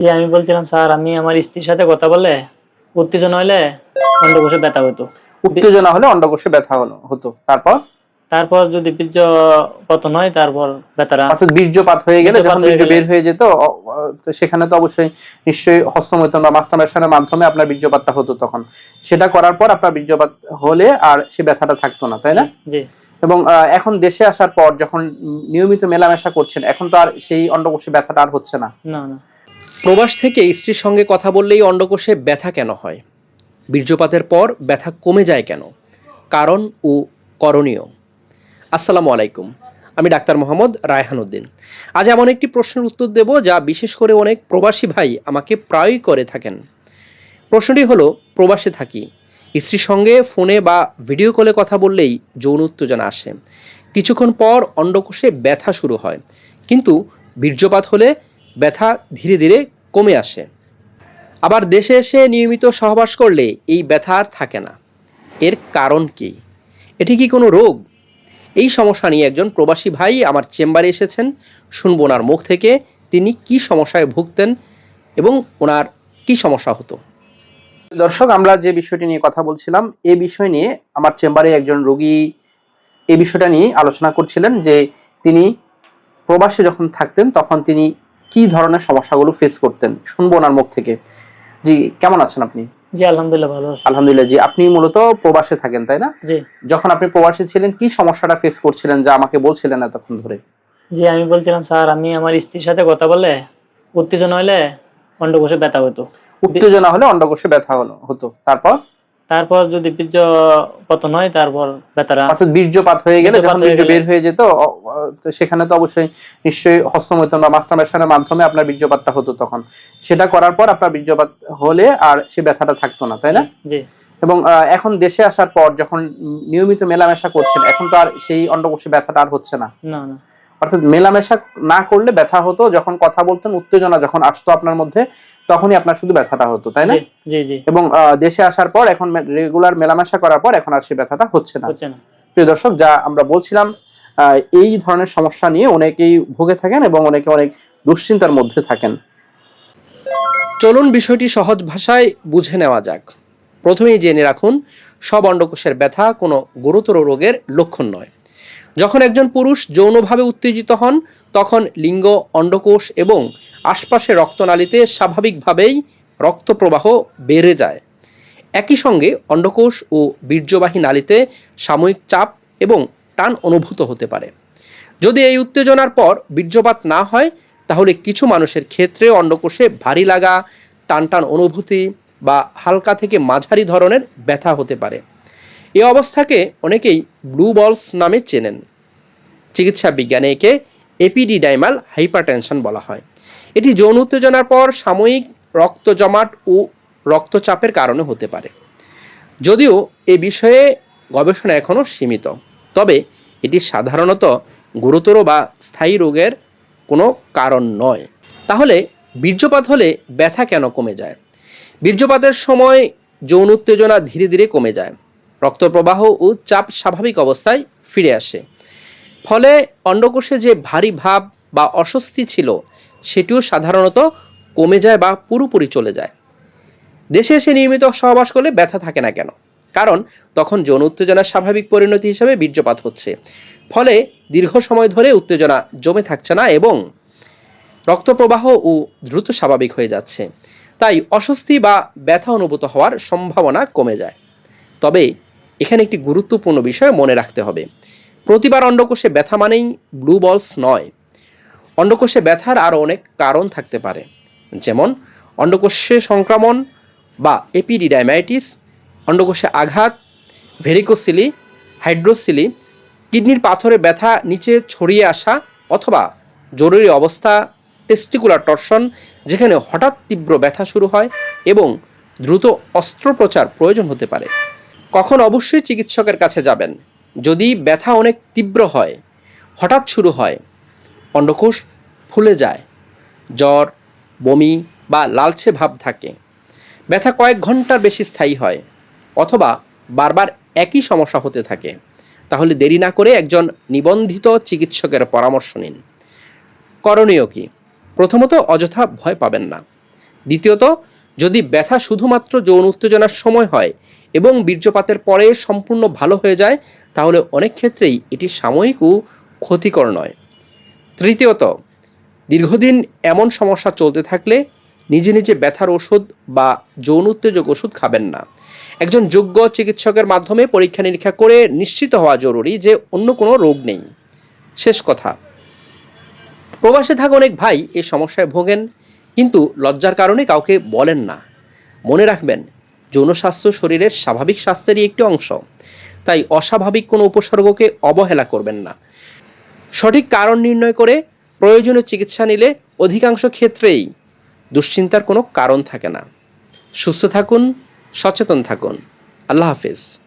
জি, আমি বলছিলাম স্যার, আমি আমার স্ত্রীর সাথে কথা বলে উত্তেজনা হলে অন্ডকোষে ব্যথা হতো। উত্তেজনা হলে অন্ডকোষে ব্যথা হতো। তারপর তারপর যদি বীর্য পতন হয়, তারপর ব্যথাটা অর্থাৎ বীর্যপাত হয়ে গেলে, বীর্যপাত যখন হয়ে বীর্য গেলে বের হয়ে যেত, তো সেখানে তো অবশ্যই নিশ্চয়ই হস্তমৈথুন বা মাস্টারবেশনের মাধ্যমে আপনার বীর্যপাতটা হতো। তখন সেটা করার পর আপনার বীর্যপাত হলে আর সে ব্যথাটা থাকতো না, তাই জি না? জি এবং এখন দেশে আসার পর যখন নিয়মিত মেলামেশা করছেন, এখন তো আর সেই অন্ডকোষে ব্যথাটা আর হচ্ছে না। না না প্রবাস থেকে স্ত্রীর সঙ্গে কথা বললেই অন্ডকোষে ব্যথা কেন হয়? বীর্যপাতের পর ব্যথা কমে যায় কেন? কারণ ও করণীয়। আসসালামু আলাইকুম, আমি ডাক্তার মোহাম্মদ রায়হান উদ্দিন। আজ এমন একটি প্রশ্নের উত্তর দেব যা বিশেষ করে অনেক প্রবাসী ভাই আমাকে প্রায়ই করে থাকেন। প্রশ্নটি হলো, প্রবাসে থাকি, স্ত্রীর সঙ্গে ফোনে বা ভিডিও কলে কথা বললেই যৌন উত্তেজনা আসে, কিছুক্ষণ পর অন্ডকোষে ব্যথা শুরু হয়, কিন্তু বীর্যপাত হলে ব্যথা ধীরে ধীরে কমে আসে। আবার দেশে এসে নিয়মিত সহবাস করলে এই ব্যথা আর থাকে না। এর কারণ কি? এটি কি কোনো রোগ? এই সমস্যা নিয়ে একজন প্রবাসী ভাই আমার চেম্বারে এসেছেন। শুনবো ওনার মুখ থেকে তিনি কি সমস্যায় ভুগতেন এবং ওনার কি সমস্যা হতো। দর্শক, আমরা যে বিষয়টি নিয়ে কথা বলছিলাম, এই বিষয় নিয়ে আমার চেম্বারে একজন রোগী এই বিষয়টা নিয়ে আলোচনা করছিলেন যে তিনি প্রবাসে যখন থাকতেন তখন তিনি কি ধরনের সমস্যাগুলো ফেস করতেন। শুনবো ওনার মুখ থেকে। জি, কেমন আছেন আপনি? জি, আলহামদুলিল্লাহ ভালো আছি। আলহামদুলিল্লাহ। জি, আপনি মূলত প্রবাসে থাকেন, তাই না? জি যখন আপনি প্রবাসে ছিলেন কি সমস্যাটা ফেস করছিলেন যা আমাকে বলছিলেন এতক্ষণ ধরে? জি, আমি বলছিলাম স্যার, আমি আমার স্ত্রীর সাথে কথা বলে উত্তেজনা হলে অন্ডকোষে ব্যথা হতো। উত্তেজনা হলে অন্ডকোষে ব্যথা হতো। তারপর তারপর যদি বীর্য পতন হয়, তারপর ব্যথাটা অর্থাৎ বীর্যপাত হয়ে গেলে, বীর্যপাত যখন হয়ে বীর্য গেলে বের হয়ে যেত, তো সেখানে তো অবশ্যই নিশ্চয়ই হস্তমৈথুন বা মাস্টারবেশনের মাধ্যমে আপনার বীর্যপাতটা হতো। তখন সেটা করার পর আপনার বীর্যপাত হলে আর সে ব্যথাটা থাকতো না, তাই জি না? জি এবং এখন দেশে আসার পর যখন নিয়মিত মেলামেশা করছেন, এখন তো আর সেই অন্ডকোষে ব্যথাটা আর হচ্ছে না। না না অর্থাৎ মেলামেশা না করলে ব্যথা হতো, যখন কথা বলতেন উত্তেজনা যখন আসতো আপনার মধ্যে, তখনই আপনার শুধু ব্যথাটা হতো, তাই না? জি জি জি এবং দেশে আসার পর এখন রেগুলার মেলামেশা করার পর এখন আর সেই ব্যথাটা হচ্ছে না। হচ্ছে না। প্রিয় দর্শক, যা আমরা বলছিলাম, এই ধরনের সমস্যা নিয়ে অনেকেই ভুগে থাকেন এবং অনেকে অনেক দুশ্চিন্তার মধ্যে থাকেন। চলুন বিষয়টি সহজ ভাষায় বুঝে নেওয়া যাক। প্রথমেই জেনে রাখুন, সব অন্ডকোষের ব্যথা কোনো গুরুতর রোগের লক্ষণ নয়। যখন একজন পুরুষ যৌনভাবে উত্তেজিত হন, তখন লিঙ্গ, অন্ডকোষ এবং আশপাশের রক্তনালীতে স্বাভাবিকভাবেই রক্ত প্রবাহ বেড়ে যায়। একই সঙ্গে অন্ডকোষ ও বীর্যবাহী নালীতে সাময়িক চাপ এবং টান অনুভূত হতে পারে। যদি এই উত্তেজনার পর বীর্যপাত না হয়, তাহলে কিছু মানুষের ক্ষেত্রে অন্ডকোষে ভারী লাগা, টান টান অনুভূতি বা হালকা থেকে মাঝারি ধরনের ব্যথা হতে পারে। এই অবস্থাকে অনেকেই ব্লু বলস নামে চেনেন। চিকিৎসা বিজ্ঞানে একে এপিডিডাইমাল হাইপারটেনশন বলা হয়। এটি যৌন উত্তেজনার পর সাময়িক রক্ত জমাট ও রক্তচাপের কারণে হতে পারে। যদিও এ বিষয়ে গবেষণা এখনও সীমিত, তবে এটি সাধারণত গুরুতর বা স্থায়ী রোগের কোনো কারণ নয়। তাহলে বীর্যপাত হলে ব্যথা কেন কমে যায়? বীর্যপাতের সময় যৌন উত্তেজনা ধীরে ধীরে কমে যায়, রক্ত প্রবাহ ও চাপ স্বাভাবিক অবস্থায় ফিরে আসে। ফলে অন্ডকোষে যে ভারী ভাব বা অস্বস্তি ছিল সেটিও সাধারণত কমে যায় বা পুরোপুরি চলে যায়। দেশে এসে নিয়মিত সহবাস করলে ব্যথা থাকে না কেন? কারণ তখন যৌন উত্তেজনার স্বাভাবিক পরিণতি হিসেবে বীর্যপাত হচ্ছে। ফলে দীর্ঘ সময় ধরে উত্তেজনা জমে থাকছে না এবং রক্ত প্রবাহ ও দ্রুত স্বাভাবিক হয়ে যাচ্ছে। তাই অস্বস্তি বা ব্যথা অনুভূত হওয়ার সম্ভাবনা কমে যায়। তবে এখানে একটি গুরুত্বপূর্ণ বিষয় মনে রাখতে হবে। প্রতিবার অন্ডকোষে ব্যথা মানেই ব্লু বলস নয়। অন্ডকোষে ব্যথার আরও অনেক কারণ থাকতে পারে, যেমন অন্ডকোষে সংক্রমণ বা এপিডিডাইমাইটিস, অন্ডকোষে আঘাত, ভেরিকোসিলি, হাইড্রোসিলি, কিডনির পাথরে ব্যথা নিচে ছড়িয়ে আসা, অথবা জরুরি অবস্থা টেস্টিকুলার টর্শন, যেখানে হঠাৎ তীব্র ব্যথা শুরু হয় এবং দ্রুত অস্ত্রোপচার প্রয়োজন হতে পারে। কখন অবশ্যই চিকিৎসকের কাছে যাবেন? যদি ব্যথা অনেক তীব্র হয়, হঠাৎ শুরু হয়, অন্ডকোষ ফুলে যায়, জ্বর, বমি বা লালচে ভাব থাকে, ব্যথা কয়েক ঘন্টার বেশি স্থায়ী হয়, অথবা বারবার একই সমস্যা হতে থাকে, তাহলে দেরি না করে একজন নিবন্ধিত চিকিৎসকের পরামর্শ নিন। করণীয় কি? প্রথমত, অযথা ভয় পাবেন না। দ্বিতীয়ত, যদি ব্যথা শুধুমাত্র যৌন উত্তেজনার সময় হয় এবং বীর্যপাতের পরে সম্পূর্ণ ভালো হয়ে যায়, তাহলে অনেক ক্ষেত্রেই এটি সাময়িক ও ক্ষতিকর নয়। তৃতীয়ত, দীর্ঘদিন এমন সমস্যা চলতে থাকলে নিজে নিজে ব্যথার ওষুধ বা যৌন উত্তেজক ওষুধ খাবেন না। একজন যোগ্য চিকিৎসকের মাধ্যমে পরীক্ষা নিরীক্ষা করে নিশ্চিত হওয়া জরুরি যে অন্য কোনো রোগ নেই। শেষ কথা, প্রবাসে থাকা অনেক ভাই এই সমস্যায় ভোগেন, কিন্তু লজ্জার কারণে কাউকে বলেন না। মনে রাখবেন, যৌন স্বাস্থ্য শরীরের স্বাভাবিক স্বাস্থ্যেরই একটি অংশ, তাই অস্বাভাবিক কোনো উপসর্গকে অবহেলা করবেন না। সঠিক কারণ নির্ণয় করে প্রয়োজনীয় চিকিৎসা নিলে অধিকাংশ ক্ষেত্রেই দুশ্চিন্তার কোনো কারণ থাকে না। সুস্থ থাকুন, সচেতন থাকুন। আল্লাহ হাফেজ।